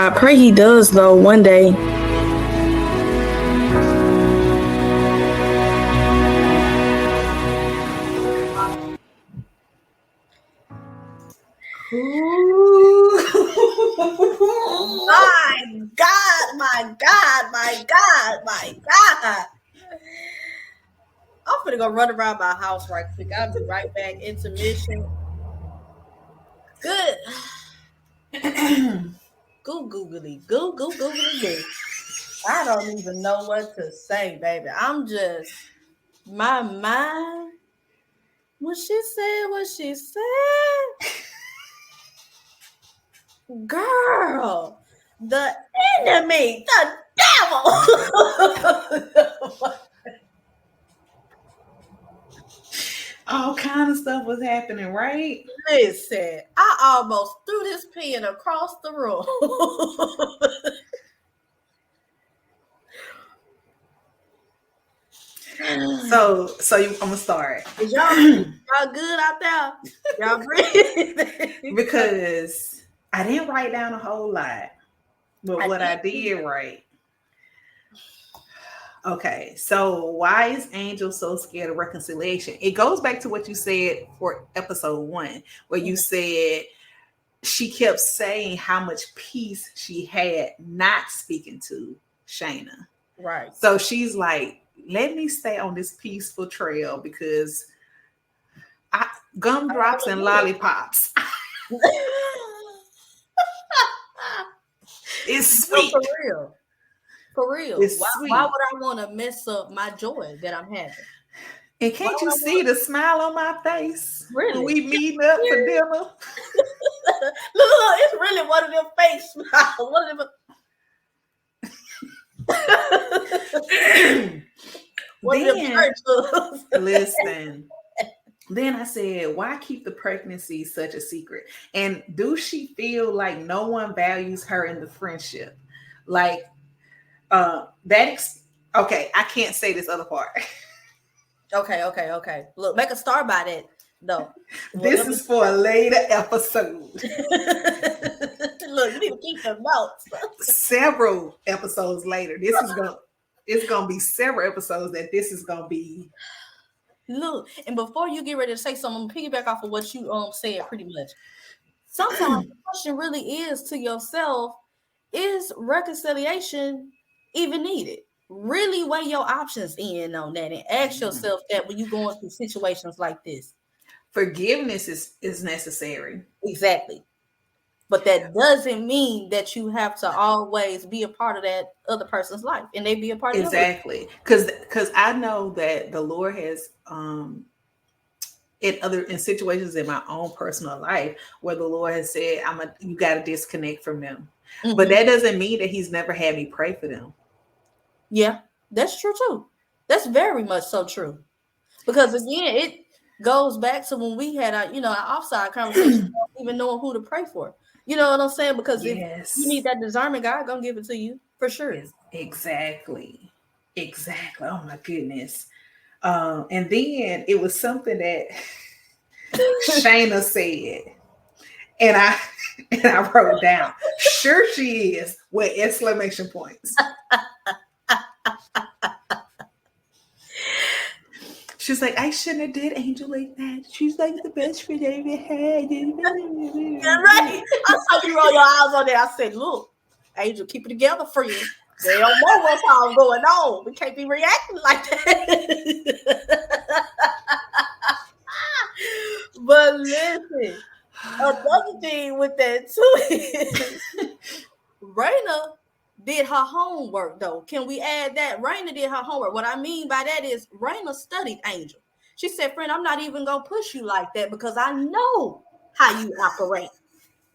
I pray he does though one day. My God, my God, my God, my God. I'm gonna go run around my house right quick. I'll be right back. Intermission. Good. Googly. I don't even know what to say, baby. I'm just my mind. What she said. Girl, the enemy, the devil. All kind of stuff was happening, right? Listen, I almost threw this pen across the room. So I'm gonna start. Is y'all good out there? Y'all breathe? Because I didn't write down a whole lot, but what I did write. Okay, so why is Angel so scared of reconciliation? It goes back to what you said for episode 1, where you said she kept saying how much peace she had not speaking to Shayna. Right. So she's like, let me stay on this peaceful trail because gumdrops and lollipops. It's sweet. No, for real. Why would I want to mess up my joy that I'm having? And can't you see the smile on my face? Really? When we meeting up for dinner? Look, it's really one of them face smiles. Listen. Then I said, why keep the pregnancy such a secret? And do she feel like no one values her in the friendship? Like, okay, I can't say this other part. Okay. Look, make a star by that, though. This is for a later episode. Look, you need to keep the notes. Several episodes later. It's gonna be several episodes that this is gonna be. Look, and before you get ready to say something, I'm gonna piggyback off of what you said pretty much. Sometimes the question really is to yourself, is reconciliation even needed? Really weigh your options in on that and ask yourself that when you're going through situations like this. Forgiveness is necessary. Exactly. But that doesn't mean that you have to always be a part of that other person's life and they be a part of exactly. Because I know that the Lord has in situations in my own personal life where the Lord has said, you got to disconnect from them. Mm-hmm. But that doesn't mean that he's never had me pray for them. Yeah, that's true too. That's very much so true. Because again, it goes back to when we had our offside conversation, even knowing who to pray for. You know what I'm saying? Because if you need that discernment, God gonna give it to you for sure. Exactly. Oh my goodness. And then it was something that Shayna said, and I wrote down, sure she is, with exclamation points. She's like, I shouldn't have did Angel like that. She's like the best friend I ever had. You're right. I saw you roll your eyes on there. I said, look, Angel, keep it together, friend. They don't know what's all going on. We can't be reacting like that. But listen, another thing with that too is Rayna did her homework, though. Can we add that? Rayna did her homework. What I mean by that is Rayna studied Angel. She said, friend, I'm not even going to push you like that because I know how you operate.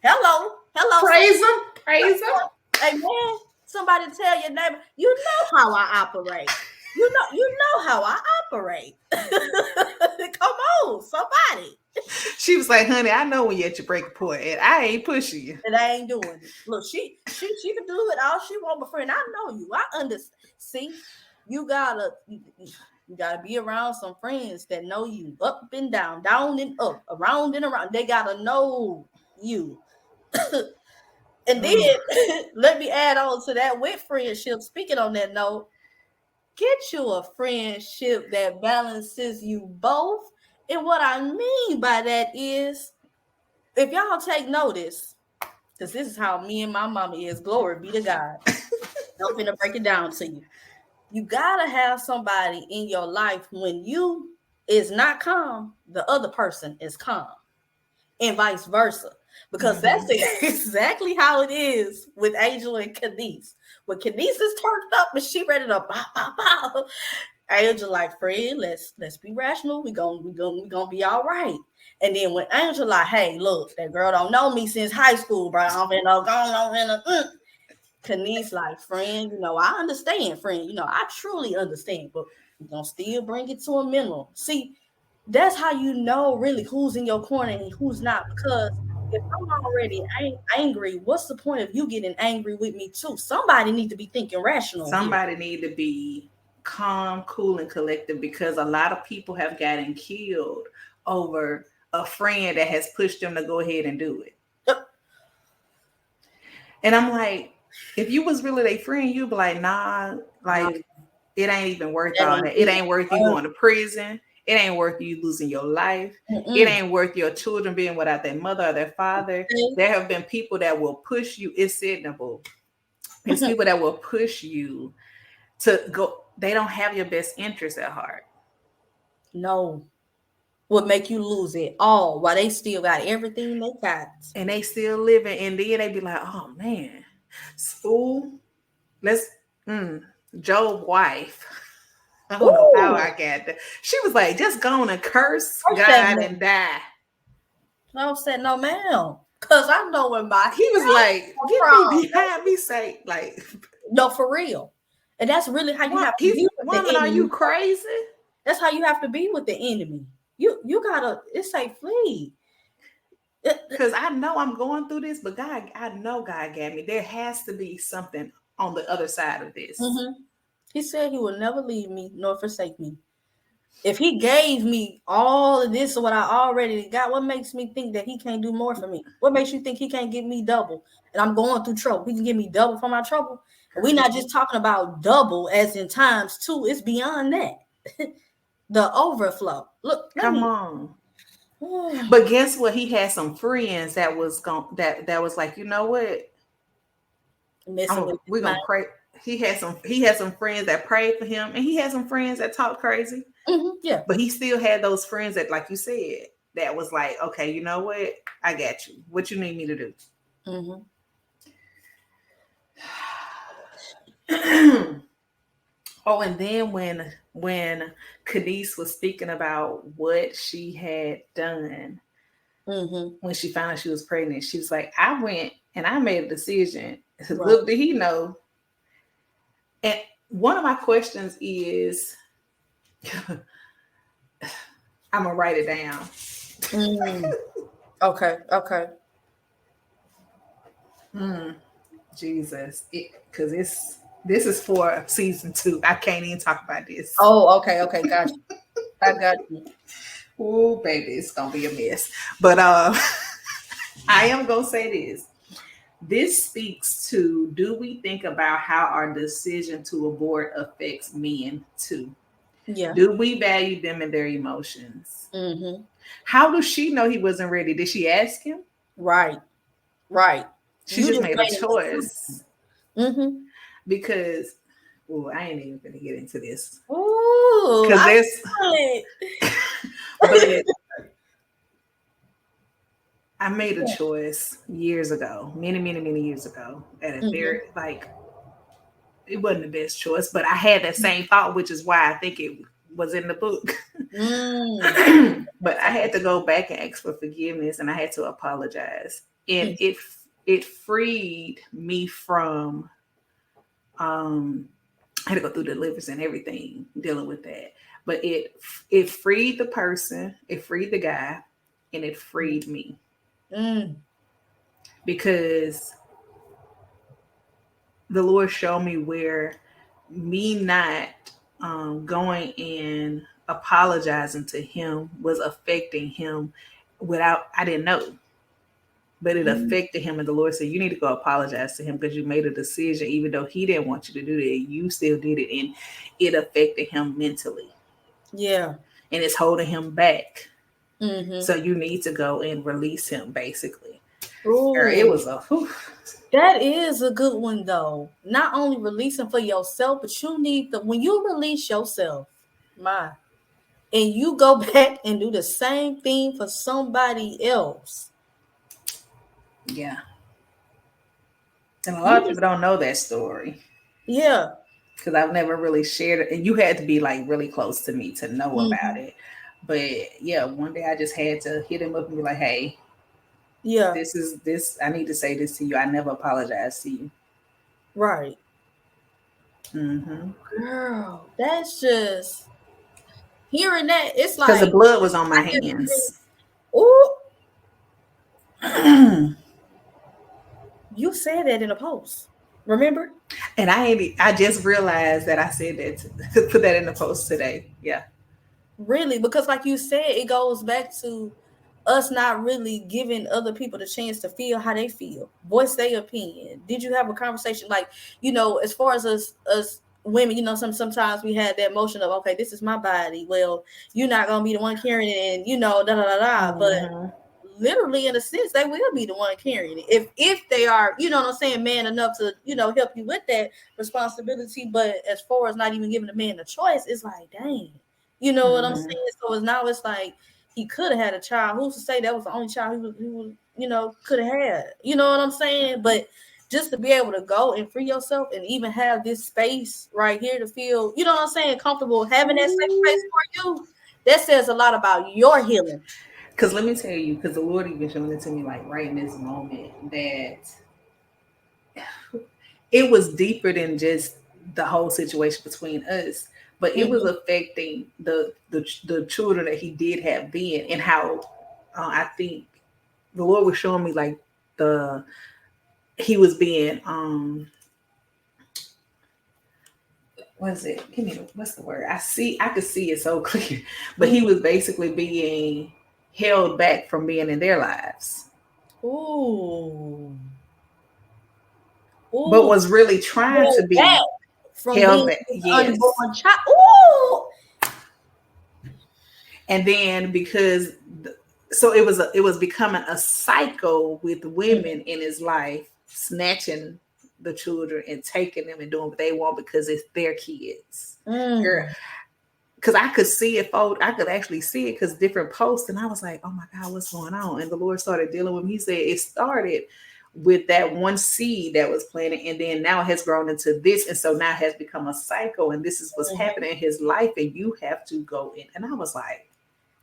Hello. Praise him. Hey, man, somebody tell your neighbor, you know how I operate. You know how I operate. Come on, somebody. She was like, honey, I know when you're at your breaking point, and I ain't pushing you. And I ain't doing it. Look, she can do it all she want, but friend, I know you. I understand. See, you gotta be around some friends that know you up and down and up, around and around. They gotta know you. And then let me add on to that with friendship. Speaking on that note, get you a friendship that balances you both. And what I mean by that is, if y'all take notice, because this is how me and my mama is, glory be to God. I'm finna break it down to you. You gotta have somebody in your life when you is not calm, the other person is calm, and vice versa. Because that's exactly how it is with Angel and Kenise. When Kenise is turned up and she ready to bow, bow, bow, Angel like, Fred, let's be rational. We gonna be all right. And then when Angel like, hey, look, that girl don't know me since high school, bro. I'm finna go on. Kenise like, friend, I understand, friend. I truly understand, but we're gonna still bring it to a minimum. See, that's how you know really who's in your corner and who's not. Because if I'm already angry, what's the point of you getting angry with me too? Somebody need to be thinking rational here. Somebody need to be calm, cool, and collective, because a lot of people have gotten killed over a friend that has pushed them to go ahead and do it. And I'm like, if you was really their friend, you'd be like, nah, like it ain't even worth all that. It ain't worth you going to prison. It ain't worth you losing your life. It ain't worth your children being without their mother or their father. There have been people that will push you. It's signable. It's people that will push you to go. They don't have your best interest at heart. No. Would make you lose it all while they still got everything they got. And they still living. And then they be like, oh man, school, let's Job's wife. I don't know how I got that. She was like, just go on and curse God and die. I said, no, ma'am. Because I know when he was like, get me behind me, say, like, no, for real. And that's really how you have to be with woman, the enemy. Are you crazy? That's how you have to be with the enemy. You gotta, it say flee. Because I know I'm going through this, but God, I know God got me. There has to be something on the other side of this. He said he will never leave me nor forsake me. If he gave me all of this, what I already got, what makes me think that he can't do more for me? What makes you think he can't give me double? And I'm going through trouble. He can give me double for my trouble. And we're not just talking about double as in times two. It's beyond that. The overflow. Look, come on. But guess what? He had some friends that was that was like, you know what? We're gonna pray. He had some friends that prayed for him, and he had some friends that talked crazy. Yeah. But he still had those friends that, like you said, that was like, okay, you know what? I got you. What you need me to do? Oh, and then when Kenise was speaking about what she had done when she found out she was pregnant, she was like, I went and I made a decision. Right. Little did he know. And one of my questions is, I'm gonna write it down. Okay. Jesus, because this is for season 2. I can't even talk about this. Oh, okay, got you. I got you. Oh, baby, it's gonna be a mess. But I am gonna say this. This speaks to, do we think about how our decision to abort affects men too? Yeah. Do we value them and their emotions? How does she know he wasn't ready? Did she ask him? Right. She just made a choice. Because, I ain't even gonna get into this. Because there's but I made a choice years ago, many years ago, at a very, like, it wasn't the best choice, but I had that same thought, which is why I think it was in the book. But I had to go back and ask for forgiveness, and I had to apologize. And it freed me from, I had to go through deliverance and everything dealing with that. But it freed the person, it freed the guy, and it freed me. Because the Lord showed me where me not going and apologizing to him was affecting him I didn't know. but it affected him. And the Lord said, you need to go apologize to him because you made a decision, even though he didn't want you to do that. You still did it, and it affected him mentally. Yeah. And it's holding him back. Mm-hmm. So you need to go and release him, basically. Ooh, Girl, it was a whew. That is a good one, though. Not only releasing for yourself, but you need when you release yourself, and you go back and do the same thing for somebody else. Yeah. And a lot of people don't know that story. Yeah. Because I've never really shared it. And you had to be like really close to me to know about it. But yeah, one day I just had to hit him up and be like, hey, yeah, this, I need to say this to you. I never apologize to you. Right. Mm-hmm. Girl, that's just hearing that. It's like because the blood was on my hands. Ooh. You said that in a post. Remember? And I just realized that I said that to put that in the post today. Yeah. Really, because like you said, it goes back to us not really giving other people the chance to feel how they feel, voice their opinion. Did you have a conversation like, as far as us women, sometimes we had that emotion of, okay, this is my body. Well, you're not gonna be the one carrying it, and da da da da. Mm-hmm. But literally, in a sense, they will be the one carrying it if they are, man enough to help you with that responsibility. But as far as not even giving a man a choice, it's like, dang. You know what I'm saying? So it's like he could have had a child. Who's to say that was the only child he was could have had? You know what I'm saying? But just to be able to go and free yourself and even have this space right here to feel, you know what I'm saying, comfortable having that safe space for you, that says a lot about your healing. Because let me tell you, because the Lord even showing it to me like right in this moment that it was deeper than just the whole situation between us. But it was affecting the children that he did have then, and how I think the Lord was showing me like he was being what's the word? I could see it so clear, but he was basically being held back from being in their lives. Ooh. But was really trying to be from held back. Yes. Unborn child. Ooh. And then because so it was becoming a cycle with women in his life, snatching the children and taking them and doing what they want because it's their kids. Because I could see it fold, I could actually see it because different posts, and I was like, oh my God, what's going on? And the Lord started dealing with me. He said it started with that one seed that was planted, and then now it has grown into this, and so now it has become a cycle, and this is what's happening in his life, and you have to go in. And I was like,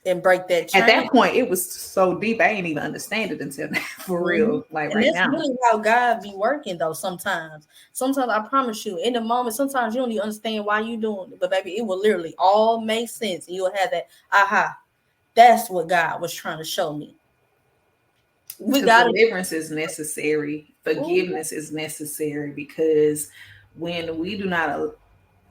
and break that chain. At that point, it was so deep, I didn't even understand it until now, for real. Like and right that's now. Really how God be working though. Sometimes I promise you, in the moment, sometimes you don't even understand why you doing it, but baby, it will literally all make sense, and you'll have that aha. That's what God was trying to show me. Deliverance is necessary. Forgiveness is necessary, because when we do not,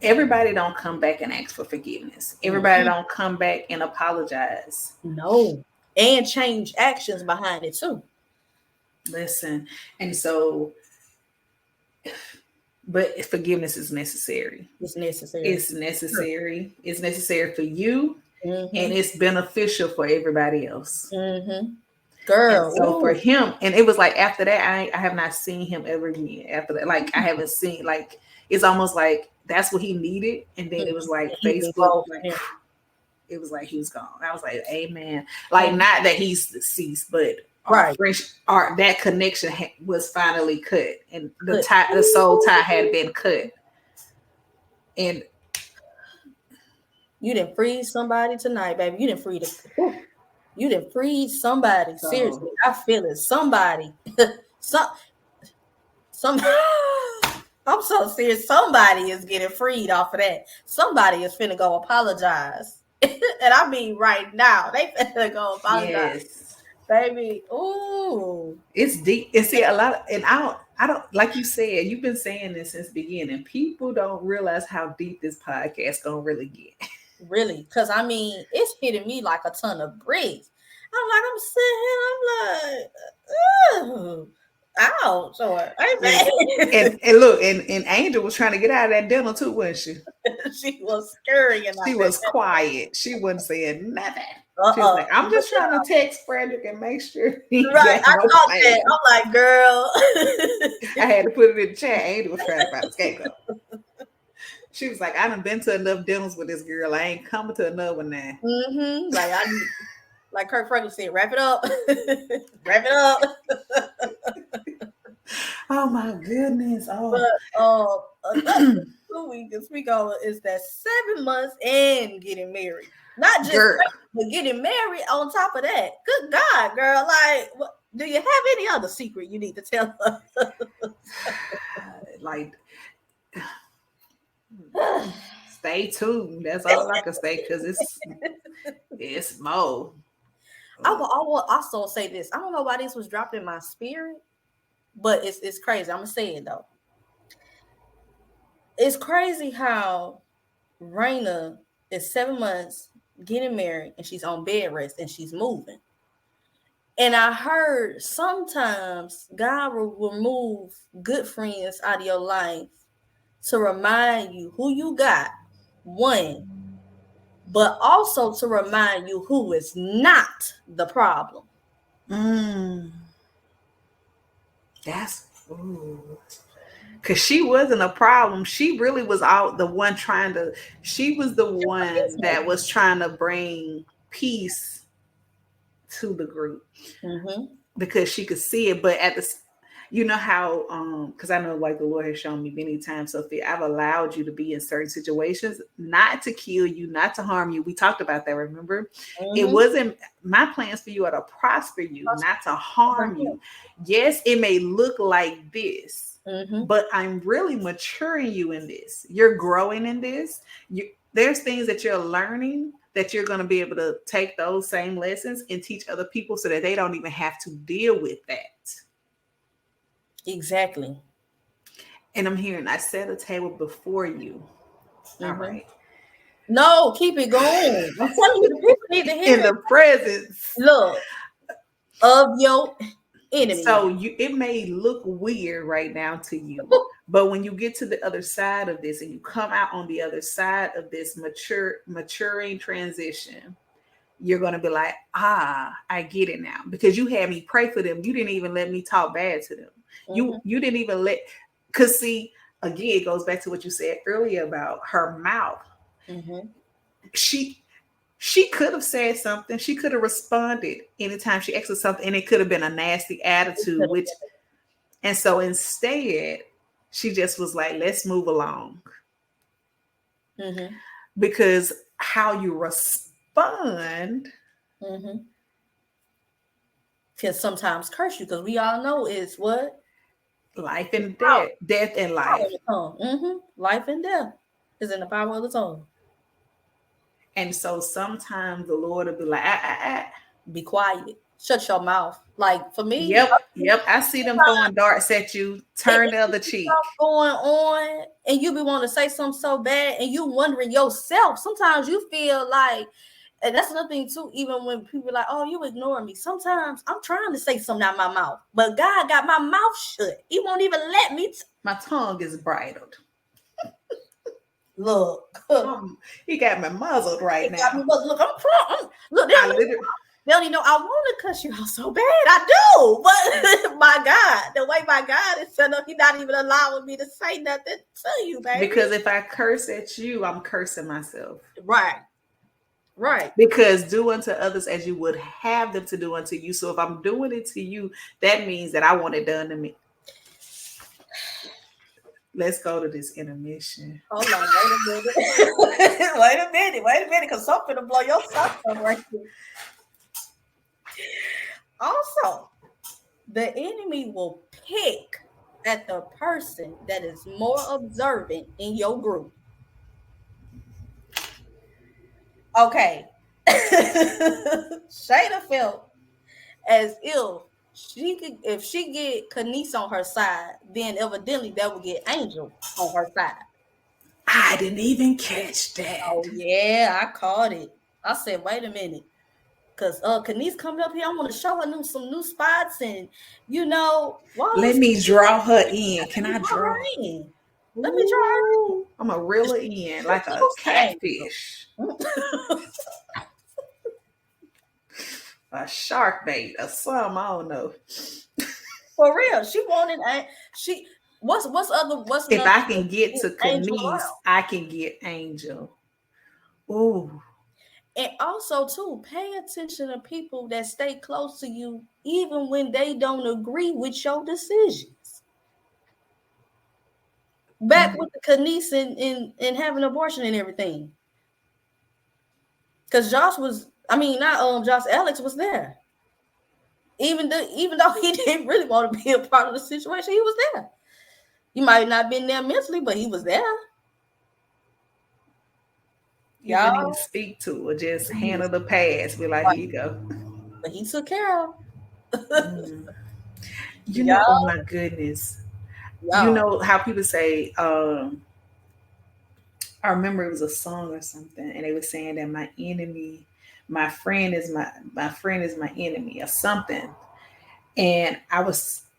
everybody don't come back and ask for forgiveness. Everybody don't come back and apologize. No. And change actions behind it too. Listen. And so, but forgiveness is necessary. It's necessary. It's necessary. Sure. It's necessary for you, and it's beneficial for everybody else. Girl. And so for him, and it was like after that, I have not seen him ever again. After that, like I haven't seen, like it's almost like that's what he needed. And then it was like Facebook, like it was like he was gone. I was like, amen. Like not that he's deceased, but our that connection was finally cut, and the soul tie had been cut. And you didn't free somebody tonight, baby. You didn't free you didn't free somebody. So, seriously, I feel it. Somebody, some. I'm so serious. Somebody is getting freed off of that. Somebody is finna go apologize, and I mean right now. They finna go apologize. Yes. Baby, ooh, it's deep. And see, a lot of, and I don't like you said. You've been saying this since the beginning. People don't realize how deep this podcast gonna really get. Really, because I mean, it's hitting me like a ton of bricks. I'm sitting here, I'm like, Ooh, ouch, or And look, and Angel was trying to get out of that dinner too, wasn't she? she was scurrying out She there. was quiet. She wasn't saying nothing. She was Uh-uh. like, I'm just trying to text Frederick and make sure he Right, got I no caught plan. that. I'm like, girl. I had to put it in the chat. Angel was trying to find a scapegoat. She was like, I done been to enough dinners with this girl. I ain't coming to another one now. Mm-hmm. Like Kirk Franklin said, wrap it up. Wrap it up. Oh my goodness. Oh. But another 2 we can speak on is that 7 months and getting married. Not just Girl. but getting married on top of that. Good God, girl. Like, do you have any other secret you need to tell us? Like, stay tuned. That's all I can say because it's more. I will also say this. I don't know why this was dropped in my spirit, but it's crazy. I'm gonna say it though. It's crazy how Rayna is 7 months getting married and she's on bed rest and she's moving. And I heard sometimes God will remove good friends out of your life to remind you who you got, one, but also to remind you who is not the problem. That's because she wasn't a problem. She really was out the one she was the one that was trying to bring peace to the group because she could see it. But at the, you know how, because I know like the Lord has shown me many times, Sophia, I've allowed you to be in certain situations, not to kill you, not to harm you. We talked about that, remember? It wasn't my plans for you are to prosper you, not to harm you. Yes, it may look like this, but I'm really maturing you in this. You're growing in this. There's things that you're learning that you're going to be able to take those same lessons and teach other people so that they don't even have to deal with that. Exactly. And I'm hearing, I set a table before you. All right. No, keep it going. I'm telling you, the people need to hear in the presence. Look, of your enemy. So it may look weird right now to you, but when you get to the other side of this and you come out on the other side of this maturing transition, you're going to be like, I get it now, because you had me pray for them. You didn't even let me talk bad to them. You didn't even because see, again, it goes back to what you said earlier about her mouth. She could have said something. She could have responded anytime she asked for something, and it could have been a nasty attitude, and so instead, she just was like, let's move along. Because how you respond can sometimes curse you, because we all know is what? Life and death. Death and life. Life and death is in the power of the tongue. And so sometimes the Lord will be like, be quiet. Shut your mouth. Like for me. Yep. I see them throwing darts at you. Turn the other cheek. Going on, and you be wanting to say something so bad, and you wondering yourself. Sometimes you feel like, and that's another thing too, even when people are like, oh, you ignore me. Sometimes I'm trying to say something out of my mouth, but God got my mouth shut. He won't even let me. My tongue is bridled. Look. He got me muzzled right now. Look, look, they don't even know I want to cuss you out so bad. I do, but my God, the way my God is set up, He's not even allowing me to say nothing to you, baby. Because if I curse at you, I'm cursing myself. Right. Because do unto others as you would have them to do unto you. So if I'm doing it to you, that means that I want it done to me. Let's go to this intermission. Hold on, wait a minute, because something to blow your socks up right here. Also, the enemy will pick at the person that is more observant in your group. Okay. Shayna felt as if she get Kanice on her side, then evidently that would get Angel on her side. I didn't even catch that. Oh yeah, I caught it. I said, wait a minute. Cause Kanice coming up here, I want to show her some new spots, and wow. Let me draw her in. Can I draw her draw? in. Let me draw her in. I'm a reel her in like a catfish, a shark bait, or something. I don't know. For real, she wanted. She what's If another I can get to Angel Kanice, around. I can get Angel. Ooh. And also, too, pay attention to people that stay close to you, even when they don't agree with your decisions. Back with the Kanice and having abortion and everything. Because Josh Alex was there. Even though he didn't really want to be a part of the situation, he was there. He might not have been there mentally, but he was there. He didn't even speak to her, just handle the pass. Be like, here you go. But he took care of. Oh my goodness. You know how people say, I remember it was a song or something, and they were saying that my friend is my enemy or something. And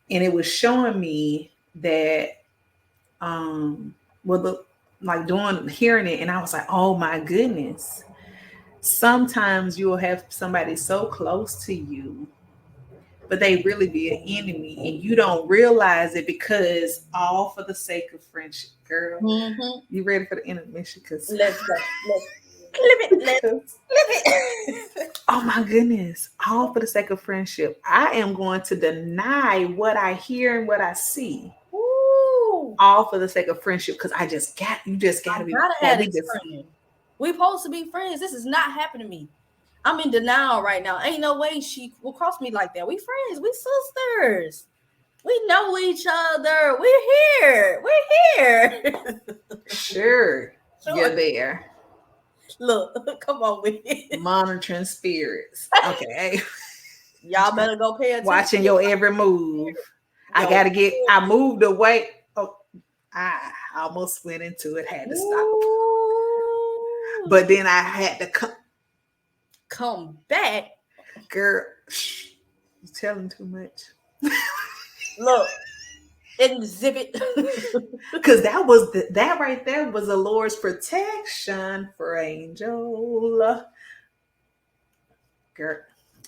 it was showing me that hearing it, and I was like, oh my goodness. Sometimes you'll have somebody so close to you, but they really be an enemy, and you don't realize it because all for the sake of friendship, girl. Mm-hmm. You ready for the intermission? Because let's go. Let's flip it. Oh my goodness! All for the sake of friendship. I am going to deny what I hear and what I see. Ooh. All for the sake of friendship, because you just got to be. We supposed to be friends. This is not happening to me. I'm in denial right now. Ain't no way she will cross me like that. We friends. We sisters. We know each other. We're here. Sure. You're there. Look, come on with it. Monitoring spirits. Okay. Y'all better go pay attention. Watching your every move. I moved away. Oh, I almost went into it. Had to stop. Ooh. But then I had to come back. Girl, you're telling too much. Look, exhibit. Because that right there was the Lord's protection for Angel. Girl,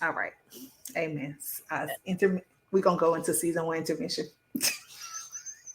all right. Amen. We're going to go into season 1 intermission.